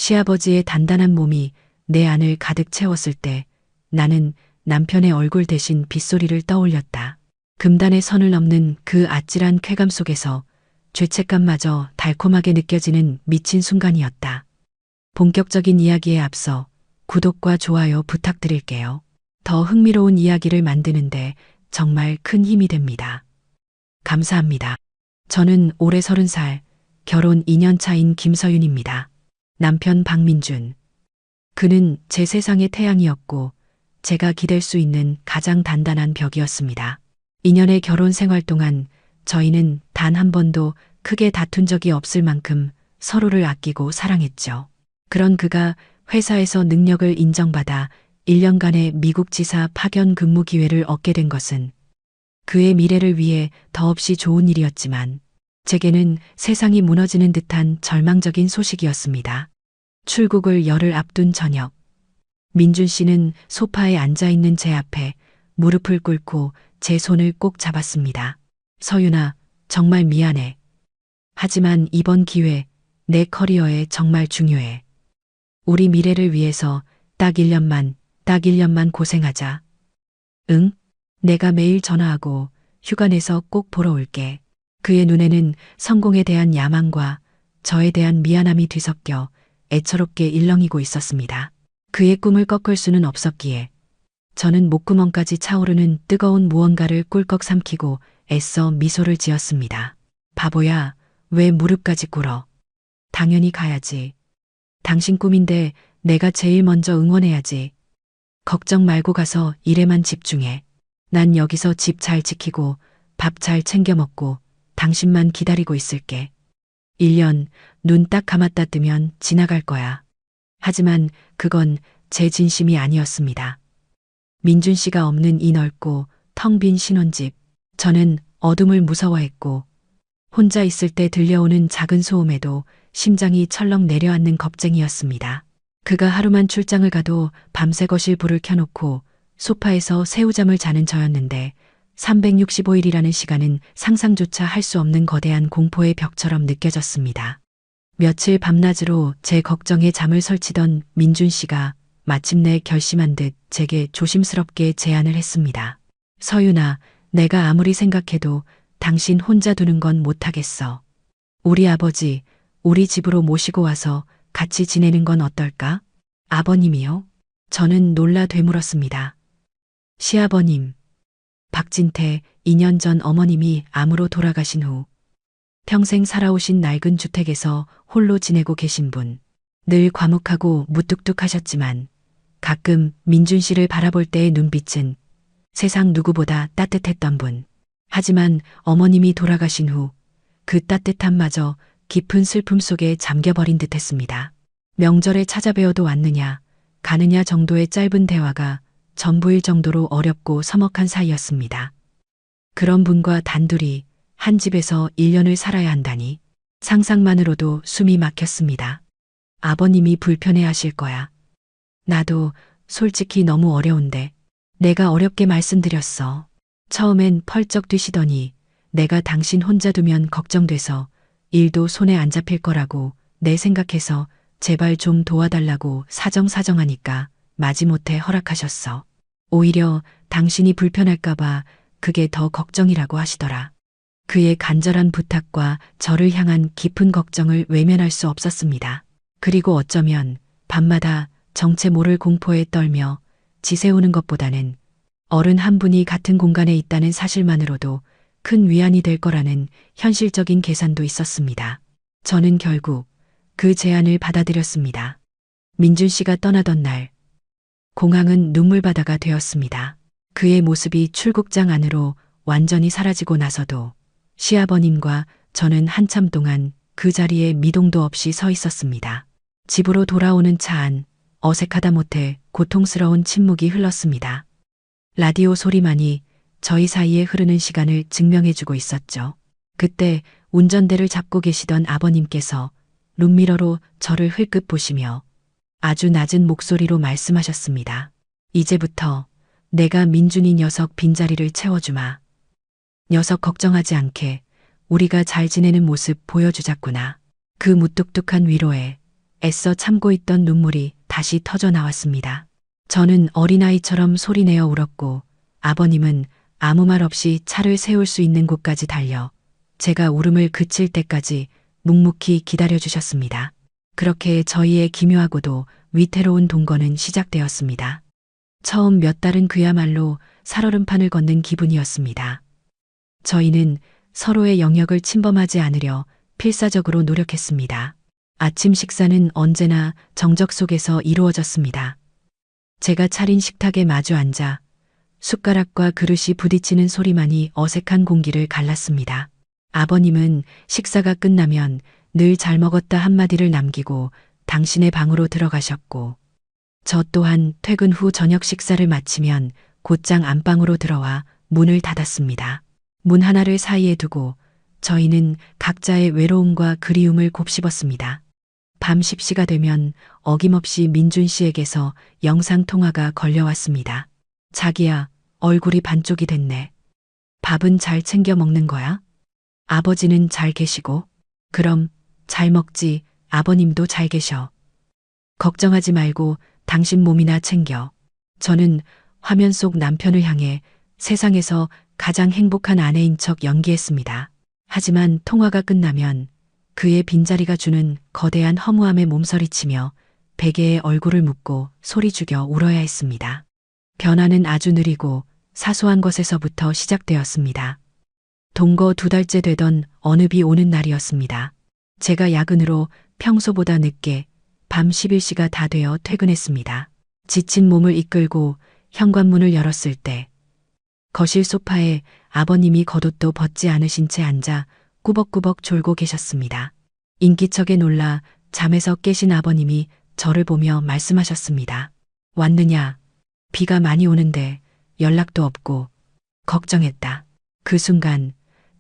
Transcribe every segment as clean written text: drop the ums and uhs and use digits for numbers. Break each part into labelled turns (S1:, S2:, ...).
S1: 시아버지의 단단한 몸이 내 안을 가득 채웠을 때 나는 남편의 얼굴 대신 빗소리를 떠올렸다. 금단의 선을 넘는 그 아찔한 쾌감 속에서 죄책감마저 달콤하게 느껴지는 미친 순간이었다. 본격적인 이야기에 앞서 구독과 좋아요 부탁드릴게요. 더 흥미로운 이야기를 만드는데 정말 큰 힘이 됩니다. 감사합니다. 저는 올해 30살, 결혼 2년 차인 김서윤입니다. 남편 박민준. 그는 제 세상의 태양이었고 제가 기댈 수 있는 가장 단단한 벽이었습니다. 2년의 결혼 생활 동안 저희는 단 한 번도 크게 다툰 적이 없을 만큼 서로를 아끼고 사랑했죠. 그런 그가 회사에서 능력을 인정받아 1년간의 미국 지사 파견 근무 기회를 얻게 된 것은 그의 미래를 위해 더없이 좋은 일이었지만 제게는 세상이 무너지는 듯한 절망적인 소식이었습니다. 출국을 열흘 앞둔 저녁, 민준 씨는 소파에 앉아 있는 제 앞에 무릎을 꿇고 제 손을 꼭 잡았습니다. 서윤아, 정말 미안해. 하지만 이번 기회 내 커리어에 정말 중요해. 우리 미래를 위해서 딱 1년만 고생하자. 응? 내가 매일 전화하고 휴가 내서 꼭 보러 올게. 그의 눈에는 성공에 대한 야망과 저에 대한 미안함이 뒤섞여 애처롭게 일렁이고 있었습니다. 그의 꿈을 꺾을 수는 없었기에 저는 목구멍까지 차오르는 뜨거운 무언가를 꿀꺽 삼키고 애써 미소를 지었습니다. 바보야, 왜 무릎까지 꿇어? 당연히 가야지. 당신 꿈인데 내가 제일 먼저 응원해야지. 걱정 말고 가서 일에만 집중해. 난 여기서 집 잘 지키고 밥 잘 챙겨 먹고 당신만 기다리고 있을게. 1년 눈 딱 감았다 뜨면 지나갈 거야. 하지만 그건 제 진심이 아니었습니다. 민준 씨가 없는 이 넓고 텅 빈 신혼집. 저는 어둠을 무서워했고 혼자 있을 때 들려오는 작은 소음에도 심장이 철렁 내려앉는 겁쟁이였습니다. 그가 하루만 출장을 가도 밤새 거실 불을 켜놓고 소파에서 새우잠을 자는 저였는데 365일이라는 시간은 상상조차 할 수 없는 거대한 공포의 벽처럼 느껴졌습니다. 며칠 밤낮으로 제 걱정에 잠을 설치던 민준 씨가 마침내 결심한 듯 제게 조심스럽게 제안을 했습니다. 서윤아, 내가 아무리 생각해도 당신 혼자 두는 건 못하겠어. 우리 아버지, 우리 집으로 모시고 와서 같이 지내는 건 어떨까? 아버님이요? 저는 놀라 되물었습니다. 시아버님. 박진태, 2년 전 어머님이 암으로 돌아가신 후 평생 살아오신 낡은 주택에서 홀로 지내고 계신 분. 늘 과묵하고 무뚝뚝하셨지만 가끔 민준 씨를 바라볼 때의 눈빛은 세상 누구보다 따뜻했던 분. 하지만 어머님이 돌아가신 후 그 따뜻함마저 깊은 슬픔 속에 잠겨버린 듯했습니다. 명절에 찾아뵈어도 왔느냐, 가느냐 정도의 짧은 대화가 전부일 정도로 어렵고 서먹한 사이였습니다. 그런 분과 단둘이 한 집에서 1년을 살아야 한다니 상상만으로도 숨이 막혔습니다. 아버님이 불편해하실 거야. 나도 솔직히 너무 어려운데. 내가 어렵게 말씀드렸어. 처음엔 펄쩍 뛰시더니 내가 당신 혼자 두면 걱정돼서 일도 손에 안 잡힐 거라고 내 생각해서 제발 좀 도와달라고 사정하니까 마지못해 허락하셨어. 오히려 당신이 불편할까봐 그게 더 걱정이라고 하시더라. 그의 간절한 부탁과 저를 향한 깊은 걱정을 외면할 수 없었습니다. 그리고 어쩌면 밤마다 정체 모를 공포에 떨며 지새우는 것보다는 어른 한 분이 같은 공간에 있다는 사실만으로도 큰 위안이 될 거라는 현실적인 계산도 있었습니다. 저는 결국 그 제안을 받아들였습니다. 민준 씨가 떠나던 날, 공항은 눈물바다가 되었습니다. 그의 모습이 출국장 안으로 완전히 사라지고 나서도 시아버님과 저는 한참 동안 그 자리에 미동도 없이 서 있었습니다. 집으로 돌아오는 차 안, 어색하다 못해 고통스러운 침묵이 흘렀습니다. 라디오 소리만이 저희 사이에 흐르는 시간을 증명해주고 있었죠. 그때 운전대를 잡고 계시던 아버님께서 룸미러로 저를 흘끗 보시며 아주 낮은 목소리로 말씀하셨습니다. 이제부터 내가 민준이 녀석 빈자리를 채워주마. 녀석 걱정하지 않게 우리가 잘 지내는 모습 보여주자꾸나. 그 무뚝뚝한 위로에 애써 참고 있던 눈물이 다시 터져 나왔습니다. 저는 어린아이처럼 소리내어 울었고 아버님은 아무 말 없이 차를 세울 수 있는 곳까지 달려 제가 울음을 그칠 때까지 묵묵히 기다려 주셨습니다. 그렇게 저희의 기묘하고도 위태로운 동거는 시작되었습니다. 처음 몇 달은 그야말로 살얼음판을 걷는 기분이었습니다. 저희는 서로의 영역을 침범하지 않으려 필사적으로 노력했습니다. 아침 식사는 언제나 정적 속에서 이루어졌습니다. 제가 차린 식탁에 마주 앉아 숟가락과 그릇이 부딪히는 소리만이 어색한 공기를 갈랐습니다. 아버님은 식사가 끝나면 늘 잘 먹었다 한마디를 남기고 당신의 방으로 들어가셨고, 저 또한 퇴근 후 저녁 식사를 마치면 곧장 안방으로 들어와 문을 닫았습니다. 문 하나를 사이에 두고 저희는 각자의 외로움과 그리움을 곱씹었습니다. 밤 10시가 되면 어김없이 민준 씨에게서 영상통화가 걸려왔습니다. 자기야, 얼굴이 반쪽이 됐네. 밥은 잘 챙겨 먹는 거야? 아버지는 잘 계시고? 그럼 잘 먹지, 아버님도 잘 계셔. 걱정하지 말고 당신 몸이나 챙겨. 저는 화면 속 남편을 향해 세상에서 가장 행복한 아내인 척 연기했습니다. 하지만 통화가 끝나면 그의 빈자리가 주는 거대한 허무함에 몸서리치며 베개에 얼굴을 묻고 소리 죽여 울어야 했습니다. 변화는 아주 느리고 사소한 것에서부터 시작되었습니다. 동거 2달째 되던 어느 비 오는 날이었습니다. 제가 야근으로 평소보다 늦게 밤 11시가 다 되어 퇴근했습니다. 지친 몸을 이끌고 현관문을 열었을 때 거실 소파에 아버님이 겉옷도 벗지 않으신 채 앉아 꾸벅꾸벅 졸고 계셨습니다. 인기척에 놀라 잠에서 깨신 아버님이 저를 보며 말씀하셨습니다. 왔느냐? 비가 많이 오는데 연락도 없고 걱정했다. 그 순간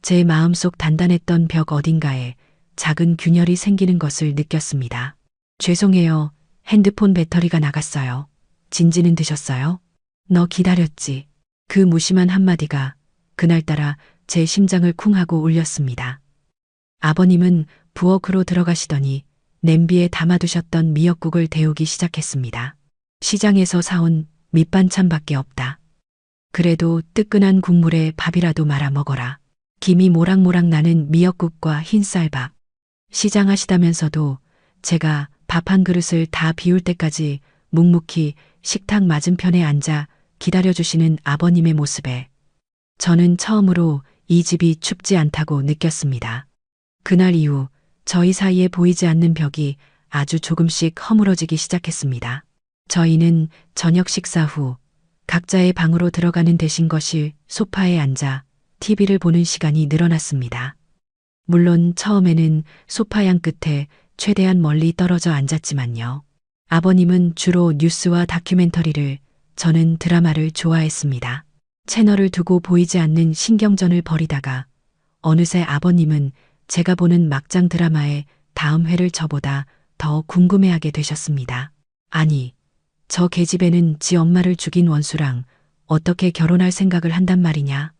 S1: 제 마음속 단단했던 벽 어딘가에 작은 균열이 생기는 것을 느꼈습니다. 죄송해요. 핸드폰 배터리가 나갔어요. 진지는 드셨어요? 너 기다렸지. 그 무심한 한마디가 그날따라 제 심장을 쿵 하고 울렸습니다. 아버님은 부엌으로 들어가시더니 냄비에 담아두셨던 미역국을 데우기 시작했습니다. 시장에서 사온 밑반찬밖에 없다. 그래도 뜨끈한 국물에 밥이라도 말아 먹어라. 김이 모락모락 나는 미역국과 흰쌀밥. 시장하시다면서도 제가 밥 한 그릇을 다 비울 때까지 묵묵히 식탁 맞은편에 앉아 기다려주시는 아버님의 모습에 저는 처음으로 이 집이 춥지 않다고 느꼈습니다. 그날 이후 저희 사이에 보이지 않는 벽이 아주 조금씩 허물어지기 시작했습니다. 저희는 저녁 식사 후 각자의 방으로 들어가는 대신 거실 소파에 앉아 TV를 보는 시간이 늘어났습니다. 물론 처음에는 소파 양 끝에 최대한 멀리 떨어져 앉았지만요. 아버님은 주로 뉴스와 다큐멘터리를, 저는 드라마를 좋아했습니다. 채널을 두고 보이지 않는 신경전을 벌이다가 어느새 아버님은 제가 보는 막장 드라마의 다음 회를 저보다 더 궁금해하게 되셨습니다. 아니, 저 계집애는 지 엄마를 죽인 원수랑 어떻게 결혼할 생각을 한단 말이냐?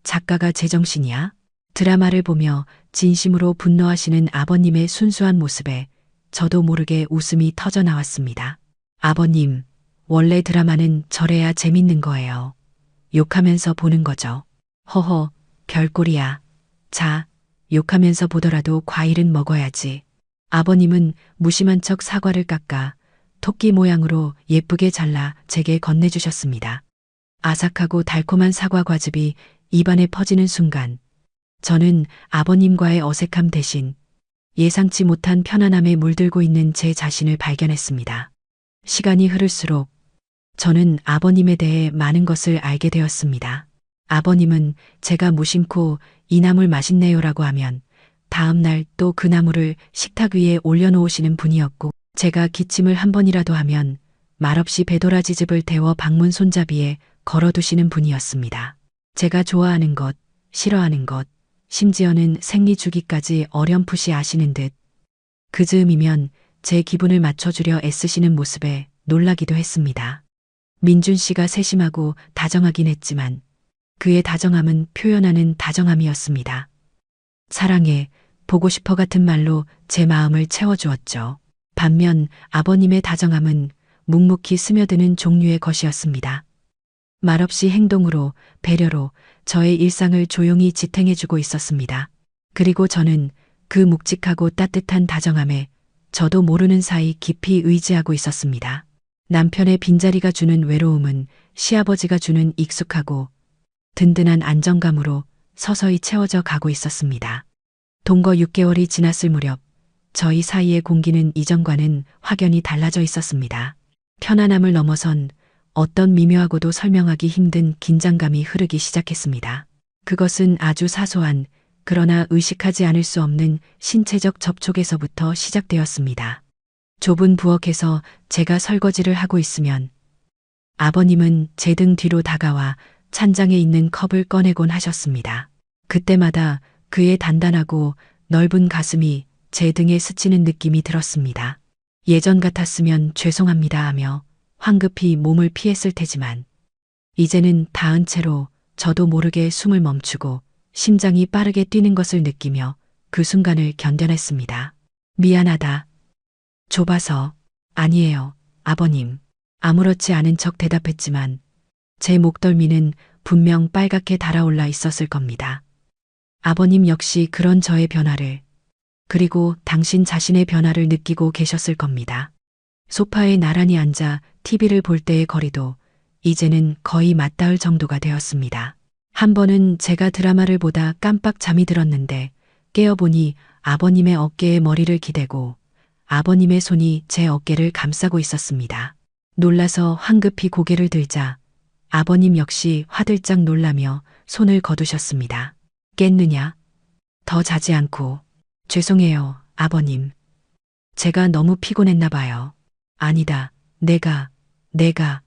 S1: 작가가 제정신이야? 드라마를 보며 진심으로 분노하시는 아버님의 순수한 모습에 저도 모르게 웃음이 터져 나왔습니다. 아버님, 원래 드라마는 저래야 재밌는 거예요. 욕하면서 보는 거죠. 허허, 별꼴이야. 자, 욕하면서 보더라도 과일은 먹어야지. 아버님은 무심한 척 사과를 깎아 토끼 모양으로 예쁘게 잘라 제게 건네주셨습니다. 아삭하고 달콤한 사과 과즙이 입안에 퍼지는 순간 저는 아버님과의 어색함 대신 예상치 못한 편안함에 물들고 있는 제 자신을 발견했습니다. 시간이 흐를수록 저는 아버님에 대해 많은 것을 알게 되었습니다. 아버님은 제가 무심코 이 나물 맛있네요라고 하면 다음 날 또 그 나물을 식탁 위에 올려놓으시는 분이었고, 제가 기침을 한 번이라도 하면 말없이 배도라지즙을 데워 방문 손잡이에 걸어두시는 분이었습니다. 제가 좋아하는 것, 싫어하는 것, 심지어는 생리 주기까지 어렴풋이 아시는 듯 그 즈음이면 제 기분을 맞춰주려 애쓰시는 모습에 놀라기도 했습니다. 민준 씨가 세심하고 다정하긴 했지만 그의 다정함은 표현하는 다정함이었습니다. 사랑해, 보고 싶어 같은 말로 제 마음을 채워주었죠. 반면 아버님의 다정함은 묵묵히 스며드는 종류의 것이었습니다. 말없이 행동으로, 배려로 저의 일상을 조용히 지탱해주고 있었습니다. 그리고 저는 그 묵직하고 따뜻한 다정함에 저도 모르는 사이 깊이 의지하고 있었습니다. 남편의 빈자리가 주는 외로움은 시아버지가 주는 익숙하고 든든한 안정감으로 서서히 채워져 가고 있었습니다. 동거 6개월이 지났을 무렵 저희 사이의 공기는 이전과는 확연히 달라져 있었습니다. 편안함을 넘어선 어떤 미묘하고도 설명하기 힘든 긴장감이 흐르기 시작했습니다. 그것은 아주 사소한 그러나 의식하지 않을 수 없는 신체적 접촉에서부터 시작되었습니다. 좁은 부엌에서 제가 설거지를 하고 있으면 아버님은 제 등 뒤로 다가와 찬장에 있는 컵을 꺼내곤 하셨습니다. 그때마다 그의 단단하고 넓은 가슴이 제 등에 스치는 느낌이 들었습니다. 예전 같았으면 죄송합니다 하며 황급히 몸을 피했을 테지만 이제는 닿은 채로 저도 모르게 숨을 멈추고 심장이 빠르게 뛰는 것을 느끼며 그 순간을 견뎌냈습니다. 미안하다. 좁아서. 아니에요, 아버님. 아무렇지 않은 척 대답했지만 제 목덜미는 분명 빨갛게 달아올라 있었을 겁니다. 아버님 역시 그런 저의 변화를, 그리고 당신 자신의 변화를 느끼고 계셨을 겁니다. 소파에 나란히 앉아 TV를 볼 때의 거리도 이제는 거의 맞닿을 정도가 되었습니다. 한 번은 제가 드라마를 보다 깜빡 잠이 들었는데 깨어보니 아버님의 어깨에 머리를 기대고 아버님의 손이 제 어깨를 감싸고 있었습니다. 놀라서 황급히 고개를 들자 아버님 역시 화들짝 놀라며 손을 거두셨습니다. 깼느냐? 더 자지 않고. 죄송해요, 아버님. 제가 너무 피곤했나 봐요. 아니다, 내가.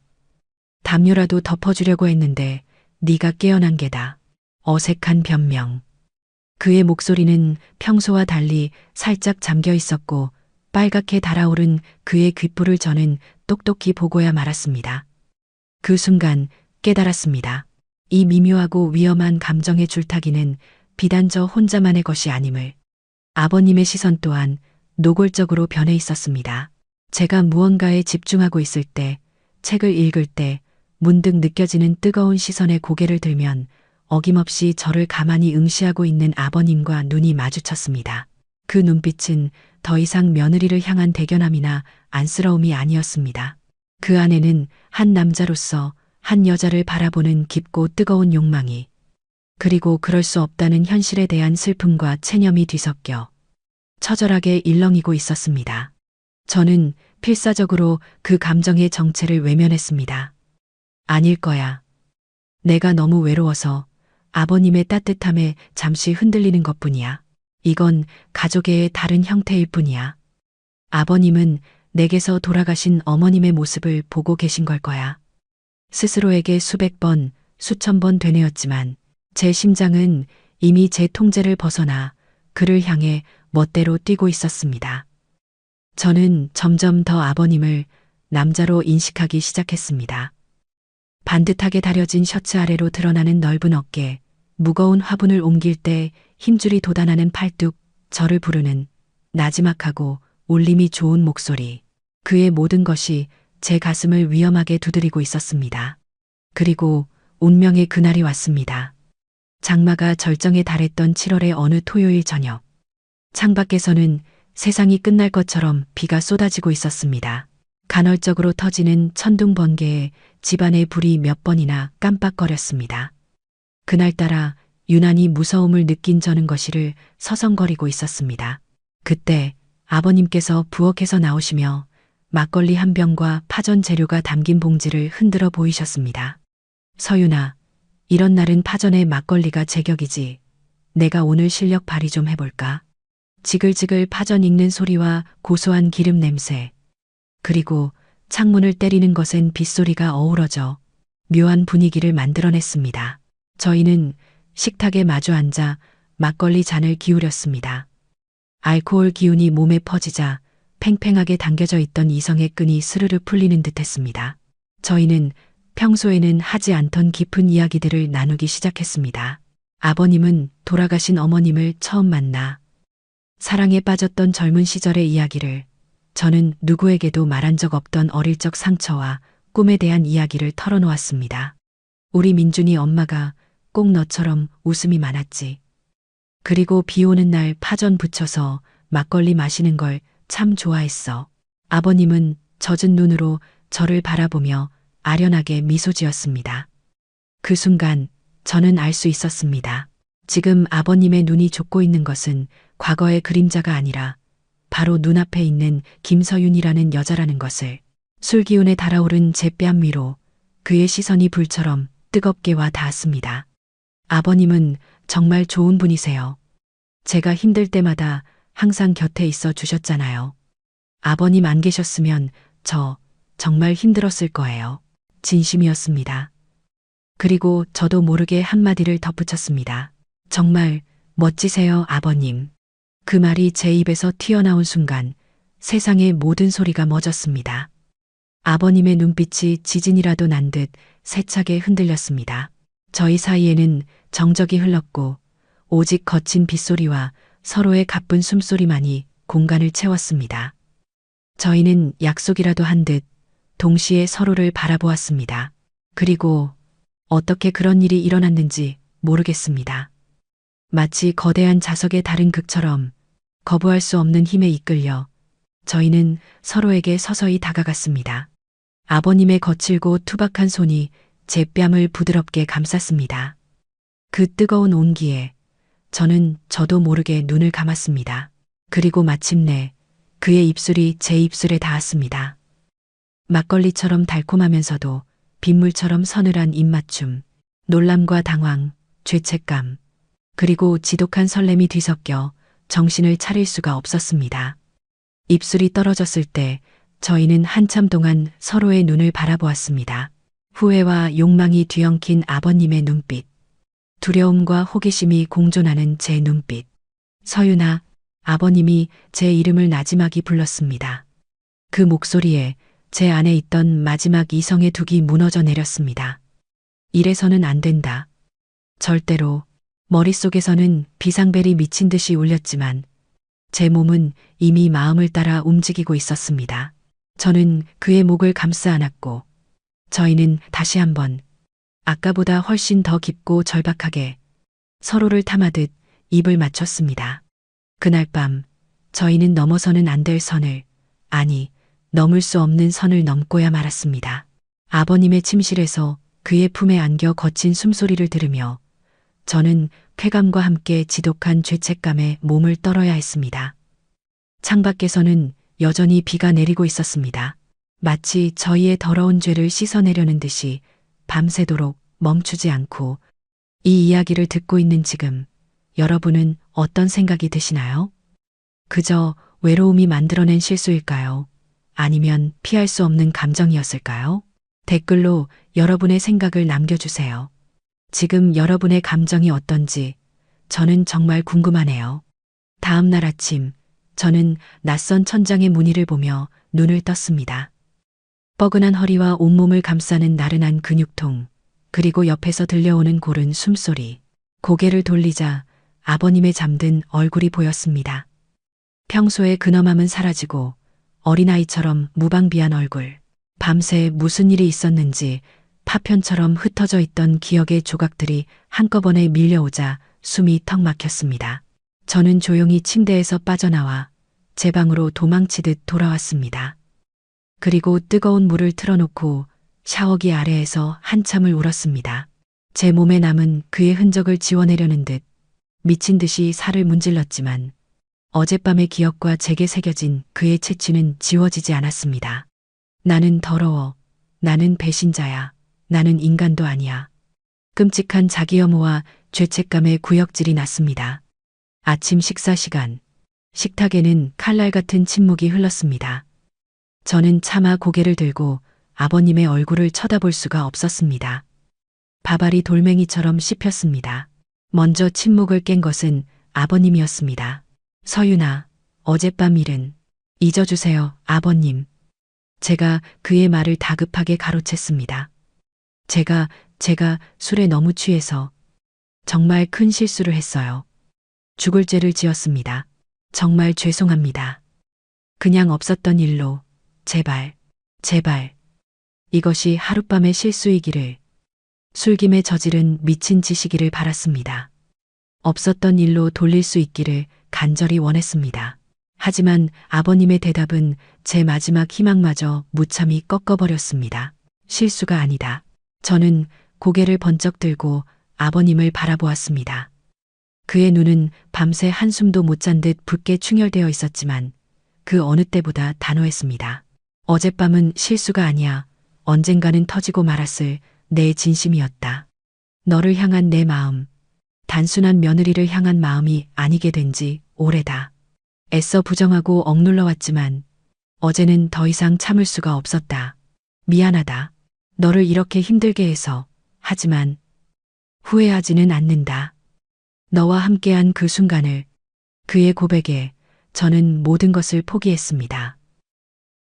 S1: 담요라도 덮어주려고 했는데 네가 깨어난 게다. 어색한 변명. 그의 목소리는 평소와 달리 살짝 잠겨 있었고 빨갛게 달아오른 그의 귓불을 저는 똑똑히 보고야 말았습니다. 그 순간 깨달았습니다. 이 미묘하고 위험한 감정의 줄타기는 비단 저 혼자만의 것이 아님을. 아버님의 시선 또한 노골적으로 변해 있었습니다. 제가 무언가에 집중하고 있을 때, 책을 읽을 때 문득 느껴지는 뜨거운 시선에 고개를 들면 어김없이 저를 가만히 응시하고 있는 아버님과 눈이 마주쳤습니다. 그 눈빛은 더 이상 며느리를 향한 대견함이나 안쓰러움이 아니었습니다. 그 안에는 한 남자로서 한 여자를 바라보는 깊고 뜨거운 욕망이, 그리고 그럴 수 없다는 현실에 대한 슬픔과 체념이 뒤섞여 처절하게 일렁이고 있었습니다. 저는 필사적으로 그 감정의 정체를 외면했습니다. 아닐 거야. 내가 너무 외로워서 아버님의 따뜻함에 잠시 흔들리는 것뿐이야. 이건 가족의 다른 형태일 뿐이야. 아버님은 내게서 돌아가신 어머님의 모습을 보고 계신 걸 거야. 스스로에게 수백 번, 수천 번 되뇌었지만 제 심장은 이미 제 통제를 벗어나 그를 향해 멋대로 뛰고 있었습니다. 저는 점점 더 아버님을 남자로 인식하기 시작했습니다. 반듯하게 다려진 셔츠 아래로 드러나는 넓은 어깨, 무거운 화분을 옮길 때 힘줄이 돋아나는 팔뚝, 저를 부르는 나지막하고 울림이 좋은 목소리. 그의 모든 것이 제 가슴을 위험하게 두드리고 있었습니다. 그리고 운명의 그날이 왔습니다. 장마가 절정에 달했던 7월의 어느 토요일 저녁. 창밖에서는 세상이 끝날 것처럼 비가 쏟아지고 있었습니다. 간헐적으로 터지는 천둥 번개에 집안의 불이 몇 번이나 깜빡거렸습니다. 그날따라 유난히 무서움을 느낀 저는 거실을 서성거리고 있었습니다. 그때 아버님께서 부엌에서 나오시며 막걸리 한 병과 파전 재료가 담긴 봉지를 흔들어 보이셨습니다. 서윤아, 이런 날은 파전에 막걸리가 제격이지. 내가 오늘 실력 발휘 좀 해볼까? 지글지글 파전 익는 소리와 고소한 기름 냄새, 그리고 창문을 때리는 것엔 빗소리가 어우러져 묘한 분위기를 만들어냈습니다. 저희는 식탁에 마주 앉아 막걸리 잔을 기울였습니다. 알코올 기운이 몸에 퍼지자 팽팽하게 당겨져 있던 이성의 끈이 스르르 풀리는 듯했습니다. 저희는 평소에는 하지 않던 깊은 이야기들을 나누기 시작했습니다. 아버님은 돌아가신 어머님을 처음 만나 사랑에 빠졌던 젊은 시절의 이야기를, 저는 누구에게도 말한 적 없던 어릴 적 상처와 꿈에 대한 이야기를 털어놓았습니다. 우리 민준이 엄마가 꼭 너처럼 웃음이 많았지. 그리고 비 오는 날 파전 부쳐서 막걸리 마시는 걸 참 좋아했어. 아버님은 젖은 눈으로 저를 바라보며 아련하게 미소 지었습니다. 그 순간 저는 알 수 있었습니다. 지금 아버님의 눈이 좁고 있는 것은 과거의 그림자가 아니라 바로 눈앞에 있는 김서윤이라는 여자라는 것을. 술기운에 달아오른 제 뺨 위로 그의 시선이 불처럼 뜨겁게 와 닿았습니다. 아버님은 정말 좋은 분이세요. 제가 힘들 때마다 항상 곁에 있어 주셨잖아요. 아버님 안 계셨으면 저 정말 힘들었을 거예요. 진심이었습니다. 그리고 저도 모르게 한마디를 덧붙였습니다. 정말 멋지세요, 아버님. 그 말이 제 입에서 튀어나온 순간 세상의 모든 소리가 멎었습니다. 아버님의 눈빛이 지진이라도 난 듯 세차게 흔들렸습니다. 저희 사이에는 정적이 흘렀고 오직 거친 빗소리와 서로의 가쁜 숨소리만이 공간을 채웠습니다. 저희는 약속이라도 한 듯 동시에 서로를 바라보았습니다. 그리고 어떻게 그런 일이 일어났는지 모르겠습니다. 마치 거대한 자석의 다른 극처럼 거부할 수 없는 힘에 이끌려 저희는 서로에게 서서히 다가갔습니다. 아버님의 거칠고 투박한 손이 제 뺨을 부드럽게 감쌌습니다. 그 뜨거운 온기에 저도 모르게 눈을 감았습니다. 그리고 마침내 그의 입술이 제 입술에 닿았습니다. 막걸리처럼 달콤하면서도 빗물처럼 서늘한 입맞춤, 놀람과 당황, 죄책감, 그리고 지독한 설렘이 뒤섞여 정신을 차릴 수가 없었습니다. 입술이 떨어졌을 때 저희는 한참 동안 서로의 눈을 바라보았습니다. 후회와 욕망이 뒤엉킨 아버님의 눈빛, 두려움과 호기심이 공존하는 제 눈빛. 서윤아, 아버님이 제 이름을 나지막이 불렀습니다. 그 목소리에 제 안에 있던 마지막 이성의 둑이 무너져 내렸습니다. 이래서는 안 된다. 절대로. 머릿속에서는 비상벨이 미친 듯이 울렸지만 제 몸은 이미 마음을 따라 움직이고 있었습니다. 저는 그의 목을 감싸 안았고 저희는 다시 한번 아까보다 훨씬 더 깊고 절박하게 서로를 탐하듯 입을 맞췄습니다. 그날 밤 저희는 넘어서는 안 될 선을, 아니 넘을 수 없는 선을 넘고야 말았습니다. 아버님의 침실에서 그의 품에 안겨 거친 숨소리를 들으며 저는 쾌감과 함께 지독한 죄책감에 몸을 떨어야 했습니다. 창밖에서는 여전히 비가 내리고 있었습니다. 마치 저희의 더러운 죄를 씻어내려는 듯이 밤새도록 멈추지 않고 이 이야기를 듣고 있는 지금 여러분은 어떤 생각이 드시나요? 그저 외로움이 만들어낸 실수일까요? 아니면 피할 수 없는 감정이었을까요? 댓글로 여러분의 생각을 남겨주세요. 지금 여러분의 감정이 어떤지 저는 정말 궁금하네요. 다음 날 아침 저는 낯선 천장의 무늬를 보며 눈을 떴습니다. 뻐근한 허리와 온몸을 감싸는 나른한 근육통, 그리고 옆에서 들려오는 고른 숨소리. 고개를 돌리자 아버님의 잠든 얼굴이 보였습니다. 평소의 근엄함은 사라지고 어린아이처럼 무방비한 얼굴. 밤새 무슨 일이 있었는지 파편처럼 흩어져 있던 기억의 조각들이 한꺼번에 밀려오자 숨이 턱 막혔습니다. 저는 조용히 침대에서 빠져나와 제 방으로 도망치듯 돌아왔습니다. 그리고 뜨거운 물을 틀어놓고 샤워기 아래에서 한참을 울었습니다. 제 몸에 남은 그의 흔적을 지워내려는 듯 미친 듯이 살을 문질렀지만 어젯밤의 기억과 제게 새겨진 그의 채취는 지워지지 않았습니다. 나는 더러워. 나는 배신자야. 나는 인간도 아니야. 끔찍한 자기 혐오와 죄책감의 구역질이 났습니다. 아침 식사 시간. 식탁에는 칼날 같은 침묵이 흘렀습니다. 저는 차마 고개를 들고 아버님의 얼굴을 쳐다볼 수가 없었습니다. 밥알이 돌멩이처럼 씹혔습니다. 먼저 침묵을 깬 것은 아버님이었습니다. 서윤아, 어젯밤 일은 잊어주세요, 아버님. 제가 그의 말을 다급하게 가로챘습니다. 제가 술에 너무 취해서 정말 큰 실수를 했어요. 죽을 죄를 지었습니다. 정말 죄송합니다. 그냥 없었던 일로 제발, 제발. 이것이 하룻밤의 실수이기를, 술김에 저지른 미친 짓이기를 바랐습니다. 없었던 일로 돌릴 수 있기를 간절히 원했습니다. 하지만 아버님의 대답은 제 마지막 희망마저 무참히 꺾어버렸습니다. 실수가 아니다. 저는 고개를 번쩍 들고 아버님을 바라보았습니다. 그의 눈은 밤새 한숨도 못 잔 듯 붉게 충혈되어 있었지만 그 어느 때보다 단호했습니다. 어젯밤은 실수가 아니야. 언젠가는 터지고 말았을 내 진심이었다. 너를 향한 내 마음, 단순한 며느리를 향한 마음이 아니게 된 지 오래다. 애써 부정하고 억눌러 왔지만 어제는 더 이상 참을 수가 없었다. 미안하다. 너를 이렇게 힘들게 해서. 하지만 후회하지는 않는다. 너와 함께한 그 순간을, 그의 고백에 저는 모든 것을 포기했습니다.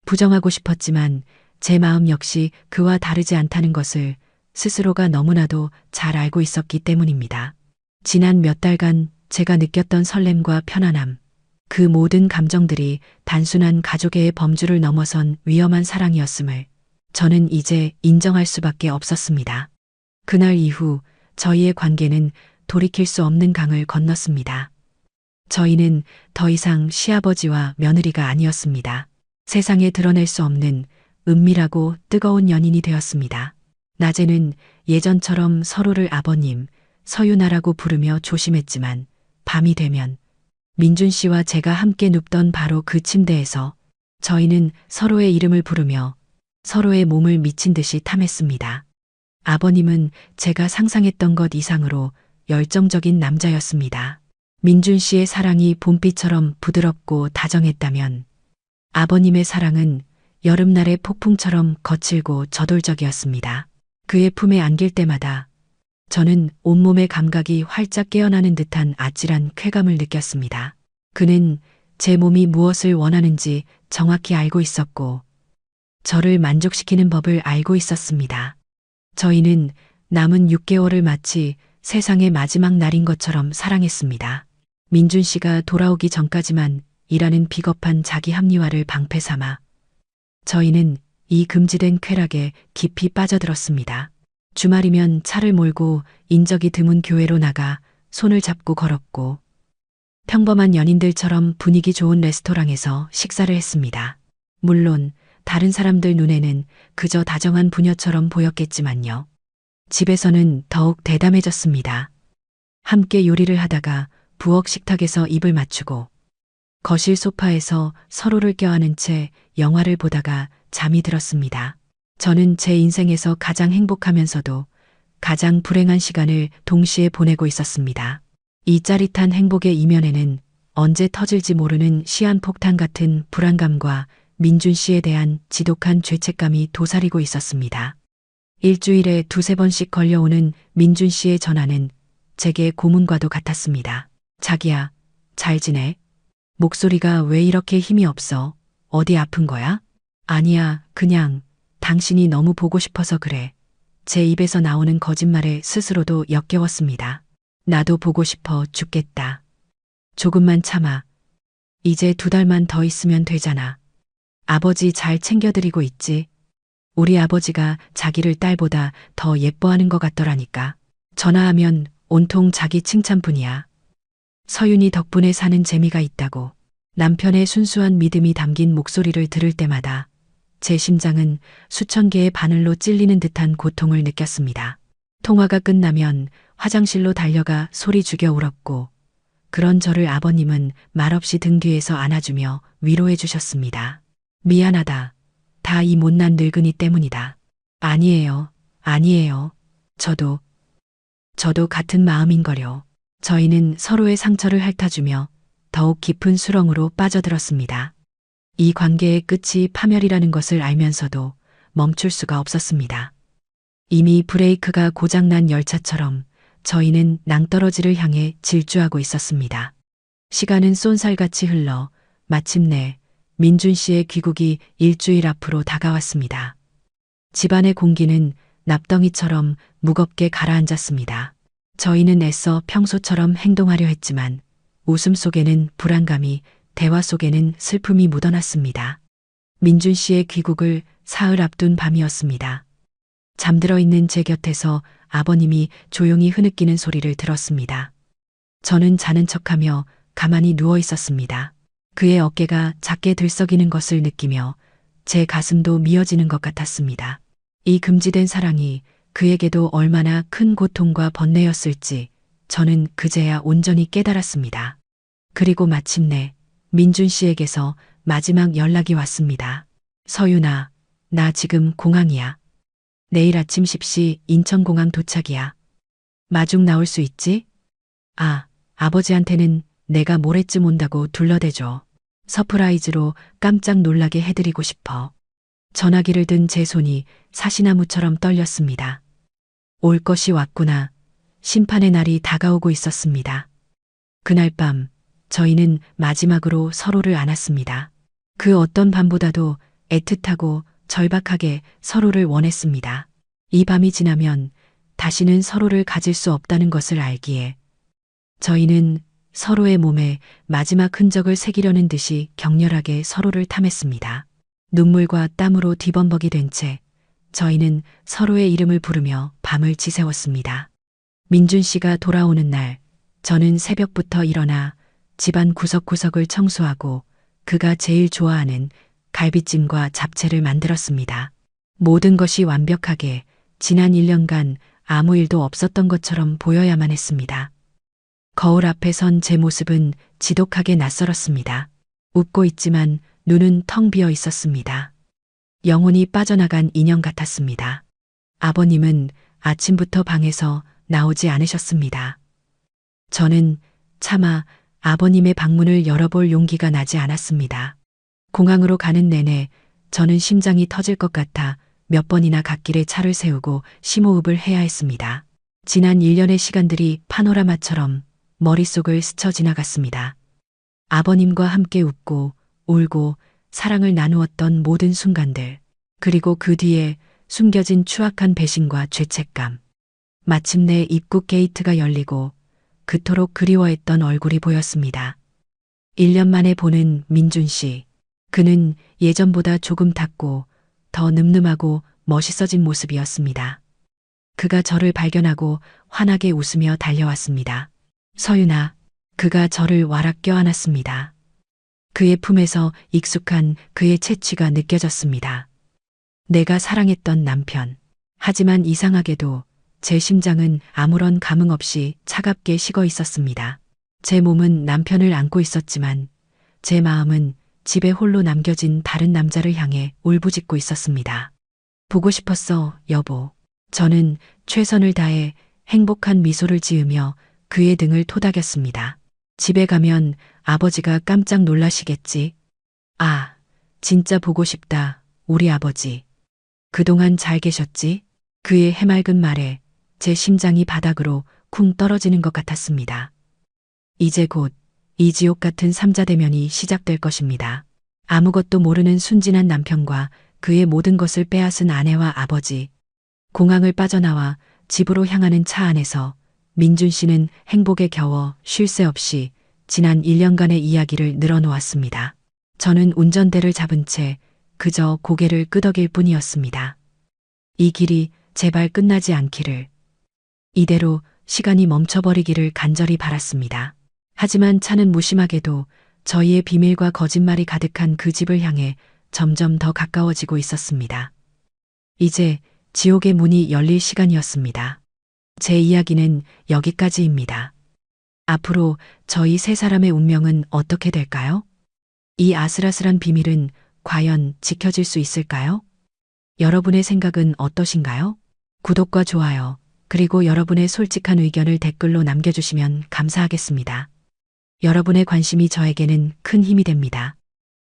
S1: 부정하고 싶었지만 제 마음 역시 그와 다르지 않다는 것을 스스로가 너무나도 잘 알고 있었기 때문입니다. 지난 몇 달간 제가 느꼈던 설렘과 편안함, 그 모든 감정들이 단순한 가족의 범주를 넘어선 위험한 사랑이었음을 저는 이제 인정할 수밖에 없었습니다. 그날 이후 저희의 관계는 돌이킬 수 없는 강을 건넜습니다. 저희는 더 이상 시아버지와 며느리가 아니었습니다. 세상에 드러낼 수 없는 은밀하고 뜨거운 연인이 되었습니다. 낮에는 예전처럼 서로를 아버님, 서윤아라고 부르며 조심했지만 밤이 되면 민준 씨와 제가 함께 눕던 바로 그 침대에서 저희는 서로의 이름을 부르며 서로의 몸을 미친 듯이 탐했습니다. 아버님은 제가 상상했던 것 이상으로 열정적인 남자였습니다. 민준 씨의 사랑이 봄비처럼 부드럽고 다정했다면 아버님의 사랑은 여름날의 폭풍처럼 거칠고 저돌적이었습니다. 그의 품에 안길 때마다 저는 온몸의 감각이 활짝 깨어나는 듯한 아찔한 쾌감을 느꼈습니다. 그는 제 몸이 무엇을 원하는지 정확히 알고 있었고 저를 만족시키는 법을 알고 있었습니다. 저희는 남은 6개월을 마치 세상의 마지막 날인 것처럼 사랑했습니다. 민준 씨가 돌아오기 전까지만 일하는 비겁한 자기 합리화를 방패 삼아 저희는 이 금지된 쾌락에 깊이 빠져들었습니다. 주말이면 차를 몰고 인적이 드문 교회로 나가 손을 잡고 걸었고 평범한 연인들처럼 분위기 좋은 레스토랑에서 식사를 했습니다. 물론 다른 사람들 눈에는 그저 다정한 부녀처럼 보였겠지만요. 집에서는 더욱 대담해졌습니다. 함께 요리를 하다가 부엌 식탁에서 입을 맞추고 거실 소파에서 서로를 껴안은 채 영화를 보다가 잠이 들었습니다. 저는 제 인생에서 가장 행복하면서도 가장 불행한 시간을 동시에 보내고 있었습니다. 이 짜릿한 행복의 이면에는 언제 터질지 모르는 시한폭탄 같은 불안감과 민준 씨에 대한 지독한 죄책감이 도사리고 있었습니다. 일주일에 2~3번씩 걸려오는 민준 씨의 전화는 제게 고문과도 같았습니다. 자기야, 잘 지내? 목소리가 왜 이렇게 힘이 없어? 어디 아픈 거야? 아니야, 그냥 당신이 너무 보고 싶어서 그래. 제 입에서 나오는 거짓말에 스스로도 역겨웠습니다. 나도 보고 싶어 죽겠다. 조금만 참아. 이제 2달만 더 있으면 되잖아. 아버지 잘 챙겨드리고 있지? 우리 아버지가 자기를 딸보다 더 예뻐하는 것 같더라니까. 전화하면 온통 자기 칭찬뿐이야. 서윤이 덕분에 사는 재미가 있다고. 남편의 순수한 믿음이 담긴 목소리를 들을 때마다 제 심장은 수천 개의 바늘로 찔리는 듯한 고통을 느꼈습니다. 통화가 끝나면 화장실로 달려가 소리 죽여 울었고 그런 저를 아버님은 말없이 등 뒤에서 안아주며 위로해 주셨습니다. 미안하다. 다 이 못난 늙은이 때문이다. 아니에요. 아니에요. 저도 같은 마음인걸요. 저희는 서로의 상처를 핥아주며 더욱 깊은 수렁으로 빠져들었습니다. 이 관계의 끝이 파멸이라는 것을 알면서도 멈출 수가 없었습니다. 이미 브레이크가 고장난 열차처럼 저희는 낭떠러지를 향해 질주하고 있었습니다. 시간은 쏜살같이 흘러 마침내 민준 씨의 귀국이 일주일 앞으로 다가왔습니다. 집안의 공기는 납덩이처럼 무겁게 가라앉았습니다. 저희는 애써 평소처럼 행동하려 했지만 웃음 속에는 불안감이 대화 속에는 슬픔이 묻어났습니다. 민준 씨의 귀국을 사흘 앞둔 밤이었습니다. 잠들어 있는 제 곁에서 아버님이 조용히 흐느끼는 소리를 들었습니다. 저는 자는 척하며 가만히 누워 있었습니다. 그의 어깨가 작게 들썩이는 것을 느끼며 제 가슴도 미어지는 것 같았습니다. 이 금지된 사랑이 그에게도 얼마나 큰 고통과 번뇌였을지 저는 그제야 온전히 깨달았습니다. 그리고 마침내 민준 씨에게서 마지막 연락이 왔습니다. 서윤아, 나 지금 공항이야. 내일 아침 10시 인천공항 도착이야. 마중 나올 수 있지? 아, 아버지한테는 내가 모레쯤 온다고 둘러대줘. 서프라이즈로 깜짝 놀라게 해드리고 싶어. 전화기를 든 제 손이 사시나무처럼 떨렸습니다. 올 것이 왔구나. 심판의 날이 다가오고 있었습니다. 그날 밤 저희는 마지막으로 서로를 안았습니다. 그 어떤 밤보다도 애틋하고 절박하게 서로를 원했습니다. 이 밤이 지나면 다시는 서로를 가질 수 없다는 것을 알기에 저희는 서로의 몸에 마지막 흔적을 새기려는 듯이 격렬하게 서로를 탐했습니다. 눈물과 땀으로 뒤범벅이 된 채 저희는 서로의 이름을 부르며 밤을 지새웠습니다. 민준 씨가 돌아오는 날 저는 새벽부터 일어나 집안 구석구석을 청소하고 그가 제일 좋아하는 갈비찜과 잡채를 만들었습니다. 모든 것이 완벽하게 지난 1년간 아무 일도 없었던 것처럼 보여야만 했습니다. 거울 앞에 선 제 모습은 지독하게 낯설었습니다. 웃고 있지만 눈은 텅 비어 있었습니다. 영혼이 빠져나간 인형 같았습니다. 아버님은 아침부터 방에서 나오지 않으셨습니다. 저는 차마 아버님의 방문을 열어볼 용기가 나지 않았습니다. 공항으로 가는 내내 저는 심장이 터질 것 같아 몇 번이나 갓길에 차를 세우고 심호흡을 해야 했습니다. 지난 1년의 시간들이 파노라마처럼 머릿속을 스쳐 지나갔습니다. 아버님과 함께 웃고 울고 사랑을 나누었던 모든 순간들, 그리고 그 뒤에 숨겨진 추악한 배신과 죄책감. 마침내 입국 게이트가 열리고 그토록 그리워했던 얼굴이 보였습니다. 1년 만에 보는 민준 씨. 그는 예전보다 조금 탔고 더 늠름하고 멋있어진 모습이었습니다. 그가 저를 발견하고 환하게 웃으며 달려왔습니다. 서윤아, 그가 저를 와락 껴안았습니다. 그의 품에서 익숙한 그의 채취가 느껴졌습니다. 내가 사랑했던 남편. 하지만 이상하게도 제 심장은 아무런 감흥 없이 차갑게 식어 있었습니다. 제 몸은 남편을 안고 있었지만 제 마음은 집에 홀로 남겨진 다른 남자를 향해 울부짖고 있었습니다. 보고 싶었어, 여보. 저는 최선을 다해 행복한 미소를 지으며 그의 등을 토닥였습니다. 집에 가면 아버지가 깜짝 놀라시겠지. 아, 진짜 보고 싶다, 우리 아버지. 그동안 잘 계셨지? 그의 해맑은 말에 제 심장이 바닥으로 쿵 떨어지는 것 같았습니다. 이제 곧 이 지옥 같은 삼자대면이 시작될 것입니다. 아무것도 모르는 순진한 남편과 그의 모든 것을 빼앗은 아내와 아버지. 공항을 빠져나와 집으로 향하는 차 안에서 민준 씨는 행복에 겨워 쉴 새 없이 지난 1년간의 이야기를 늘어놓았습니다. 저는 운전대를 잡은 채 그저 고개를 끄덕일 뿐이었습니다. 이 길이 제발 끝나지 않기를. 이대로 시간이 멈춰버리기를 간절히 바랐습니다. 하지만 차는 무심하게도 저희의 비밀과 거짓말이 가득한 그 집을 향해 점점 더 가까워지고 있었습니다. 이제 지옥의 문이 열릴 시간이었습니다. 제 이야기는 여기까지입니다. 앞으로 저희 세 사람의 운명은 어떻게 될까요? 이 아슬아슬한 비밀은 과연 지켜질 수 있을까요? 여러분의 생각은 어떠신가요? 구독과 좋아요, 그리고 여러분의 솔직한 의견을 댓글로 남겨주시면 감사하겠습니다. 여러분의 관심이 저에게는 큰 힘이 됩니다.